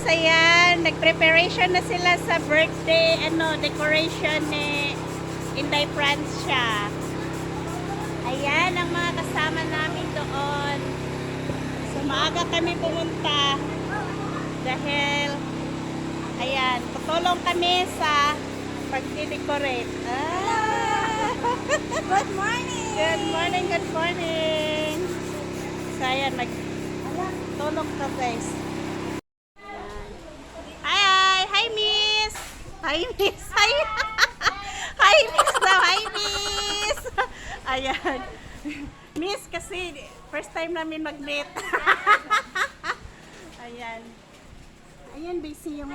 ayan, nag-preparation na sila sa birthday, decoration ni Inday Francia. Ayan ang mga kasama namin doon. So, maaga kami pumunta dahil, ayan, tutulong kami sa pag-decorate. Good morning! Good morning, good morning! So, ayan, magtulong ka guys. Hi, Miss! Hi, Miss! Hi! Hi, Miss daw! Hi, Miss! Ayan. Miss, kasi first time namin mag-meet. Ayan. Ayan, busy yung...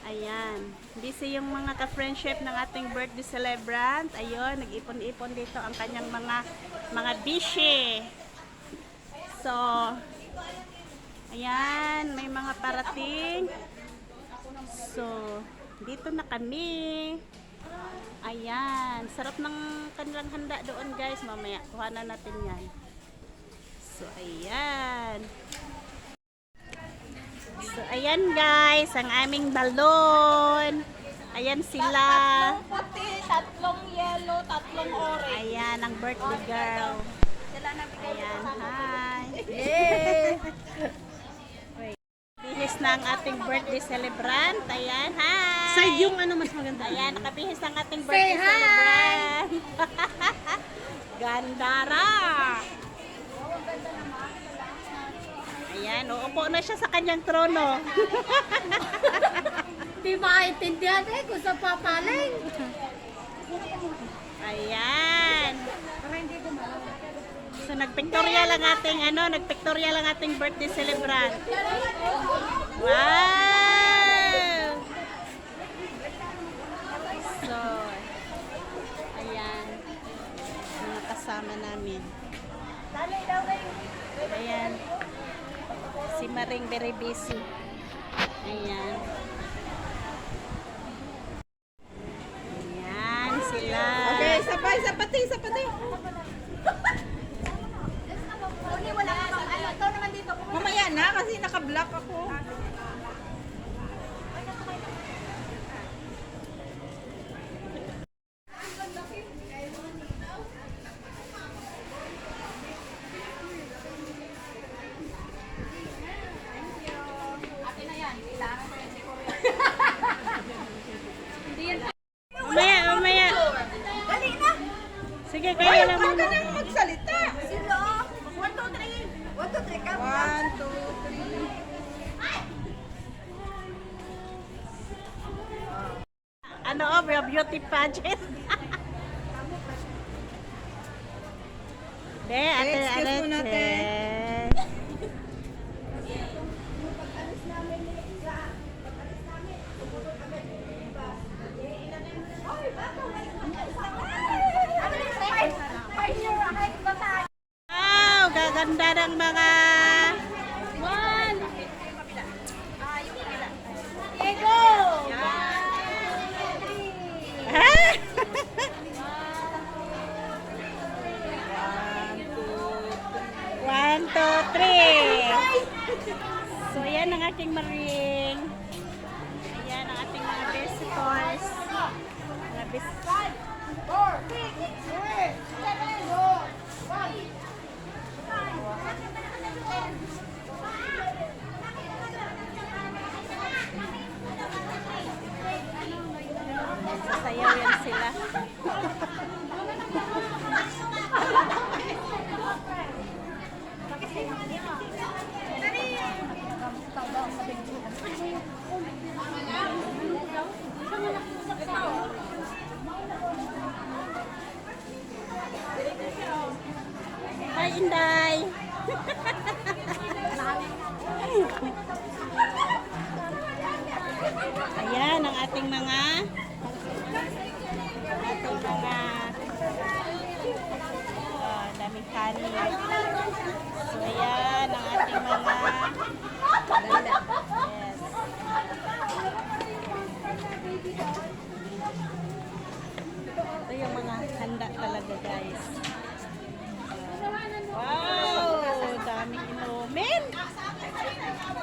Ayan. Busy yung mga ka-friendship ng ating birthday celebrant. Ayun, nag-ipon-ipon dito ang kanyang mga bishi. So, ayan, may mga parating. So, dito na kami. Ayan, sarap ng kanilang handa doon guys. Mamaya, kuhanan natin yan. So, ayan. So, ayan guys, ang aming balon. Ayan sila. Tatlong puti, tatlong yellow, tatlong orange. Ayan, ang birthday girl. Sila nabigay Ayan, ko sa hi. Yay! Bihis na ang ating birthday celebrant. Ayan, hi. Side yung mas maganda. Ayan, nakabihis ang ating birthday celebrant. Gandara. Ayan, uupo na siya sa kanyang trono. Di maintindihan kung sa papaling. Ayan. So nagpictorial lang ating nagpictorial lang ating birthday celebrant. Wow! So ayan. Mga kasama namin. Ayan. Si Maring very busy. Ayan. Ayan sila. Okay, sabay, sapati. Wala ka bang ano? Ito naman dito. Mamaya na kasi naka-block ako. Mamaya. Dali na! Sige, kaya lang Huwag ka muna. nang magsalita. Sino? 1, 2, 3. 1, 2, 3 ka. 1, 2, 3. Beauty pageant. Excuse mo natin. Wow, gaganda ng mga Ego! One, two, three. So, ayan ang aking maring. Ayan ang ating mga visitors. Mga visitors. 4, 3, 7, 1. Sasayaw yan sila. Hi, Inday. Ayan ang ating mga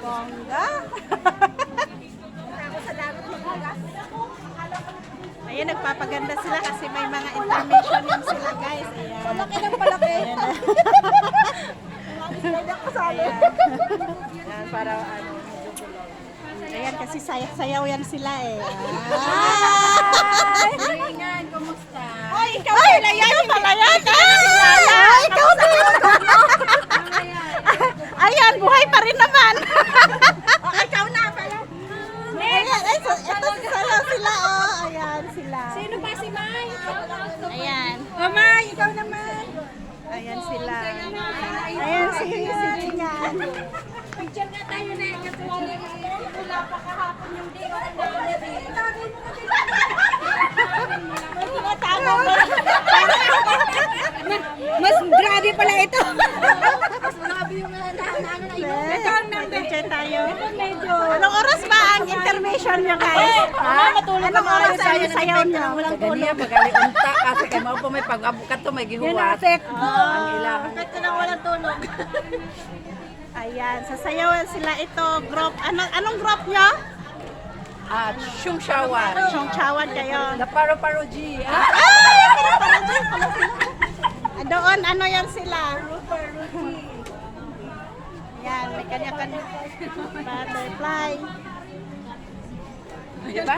Bongga. Ayan, nagpapaganda sila kasi may mga intermission yun sila, guys. Ayan. Palaki ng palaki. Ayan. Ayan. Yan, para ano. Ayan, kasi sayaw yan sila eh. Ingan, kumusta? Ay, ikaw pala yan! Ikaw pala yan! Ay, ikaw na Ayan, buhay pa rin naman. Ikaw na pala. Ayan, ito sayaw sila, oh. Ayan, sila. Sino ba si May? Ayan. Oh, May, ikaw naman. Ayan sila. Ayan, si Ingan. Picture nga tayo na kasi wala pa kahapon yung day. Mas grabe pala ito. Mas grabe yung Ito ang nag-enjoy tayo. Anong oras ba ang intermission nyo, guys? Anong oras ang sayaw nyo? Ganiya magali unta kasi kay mao pa may pag-abukat to may gihuwat. Ang ilang. Ito na walang tulog. Ayan, sasayawan sila ito. Group. Anong group nyo? At Shung Shawan. Chongchawan kayo. Na paro-paro G. Doon, ano yan sila? Yan, may kanya-kanya. Butterfly. Diba?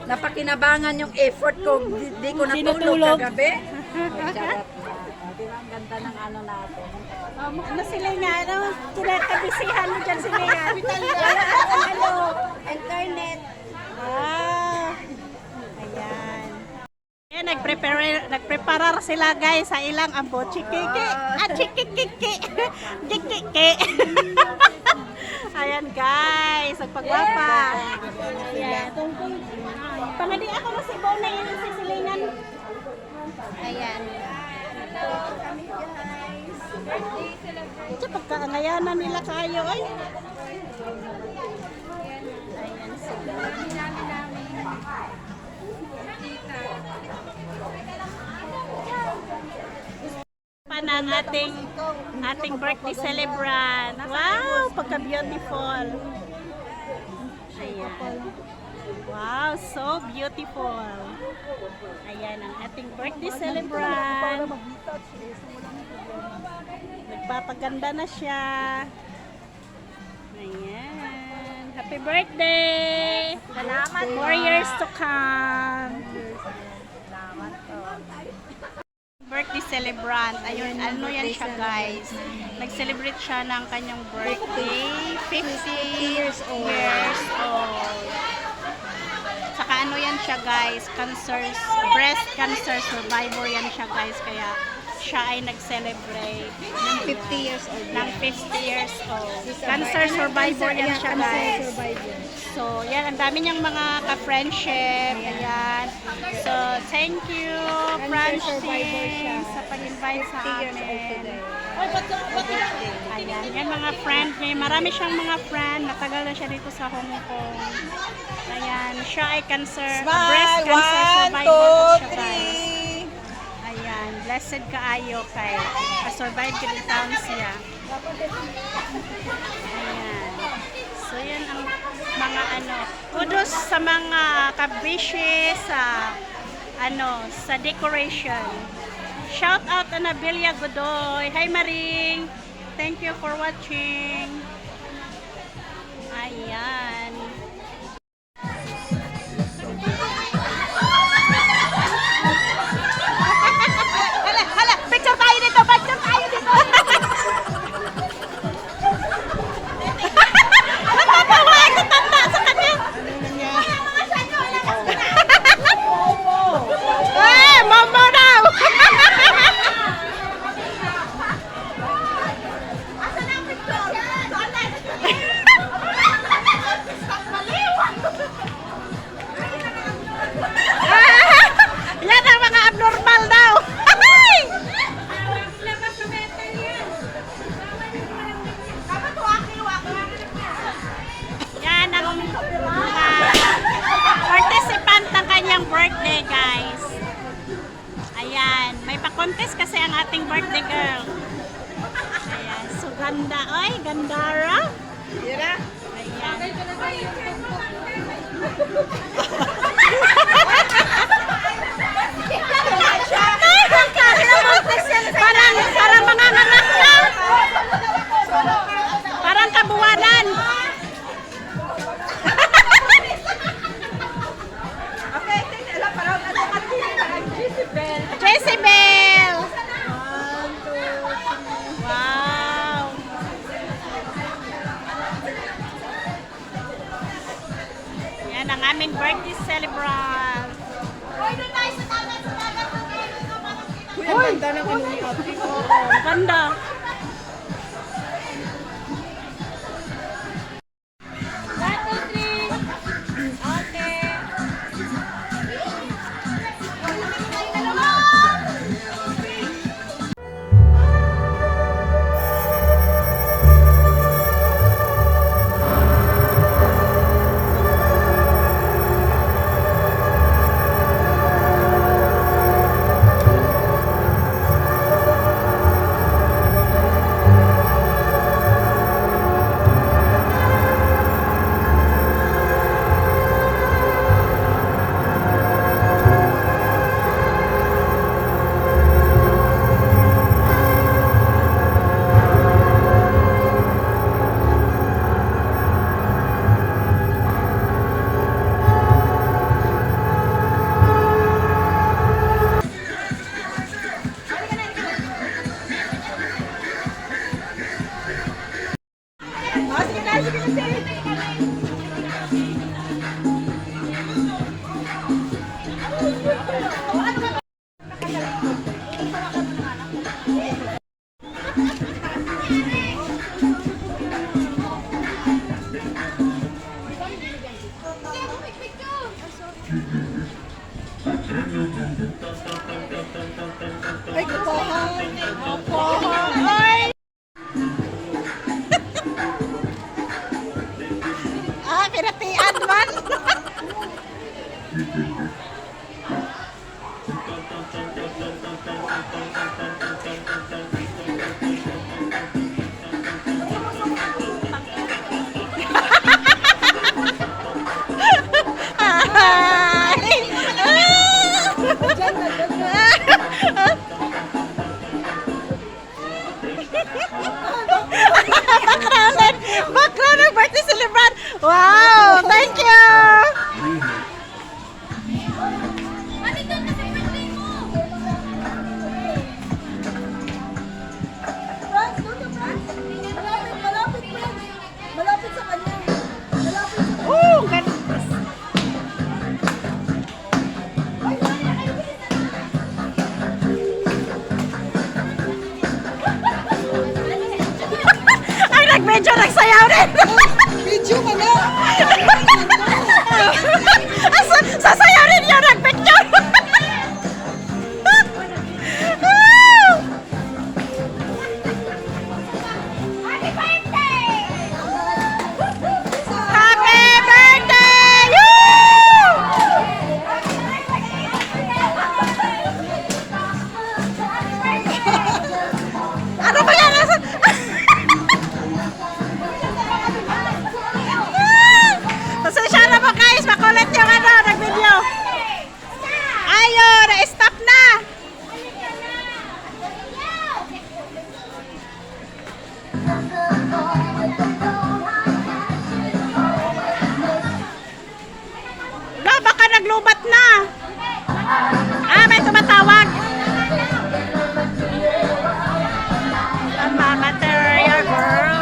Napakinabangan yung effort ko. Di ko natulog kagabi. Charot. Diba ang ganda ng ano natin. Ano sila nga? Ano? Kinakabisihan mo dyan sila nga. Ano? Internet. Ayan. Ayan, nagpreparar sila guys sa ilang ambo. Chikiki. Chikikiki. Chikiki. Ayan guys, nagpagwapa. Ayan. Pangadi ako na si Bona yun sa silingan. Ayan. Ito pagkaangayanan nila kayo ay. Ayan sila. Pa ng ating birthday celebrant. Wow, pagka-beautiful. Ayan. Wow, so beautiful. Ayan ang ating birthday celebrant. Nagpapaganda na siya. Ayan. Happy birthday! Salamat. 4 years to come. Birthday celebrant. Ayun, ano yan siya guys. Nag-celebrate siya ng kanyang birthday. 50 years old. Saka ano yan siya guys, breast cancer survivor yan siya guys. Kaya siya ay nag-celebrate Ng 50 years old. ng 50 years old. Cancer survivor yan siya guys. So, yan, ang dami niyang mga ka-friendship. Ayan. So, thank you, Francine, sa pag-invite sa amin. Ayan, yan mga friend. Marami siyang mga friend. Natagal na siya dito sa Hong Kong. Ayan, siya ay breast cancer survivor siya guys. Ayan, blessed kaayo kay survive ka din taon siya. Ayan. So, yan ang mga kudos sa mga kabishi sa sa decoration. Shout out Anabilia Godoy. Hi Maring. Thank you for watching. Ayan. Hala, picture tayo dito. Natatawa ako tanda sa kanya. Momo daw. Yan ang mga abnormal daw. Yan ang mga participant ng kanyang birthday, guys. Ayan, may pa-contest kasi ang ating birthday girl. Ayan, so ganda. Oy, gandara. Yun na. pangalan? Okay, alam pa raw natin ang Jezebel. Jezebel! Wow! Yan ang aming birthday celebrant. Uy, ang ganda ng ano ni Ate. Ganda. Ay, kupahan. Ay! Pinatian man. Background ng birthday celebrant. Wow! Thank you! Franz, doon ka, Franz. Malapit, Franz. Malapit sa kanya. Malapit sa kanya. Oh, ganda. Ay, nag-medyo nagsayaw rin. Video ka na. Sasayaw rin yung nag-picture. Happy birthday! Woo! Ano ba yan? Pasensya na po guys, makulit yung nag-video. Ayun, na-stop na. Lo, baka naglubat na. May tumatawag. Mama Terria girl.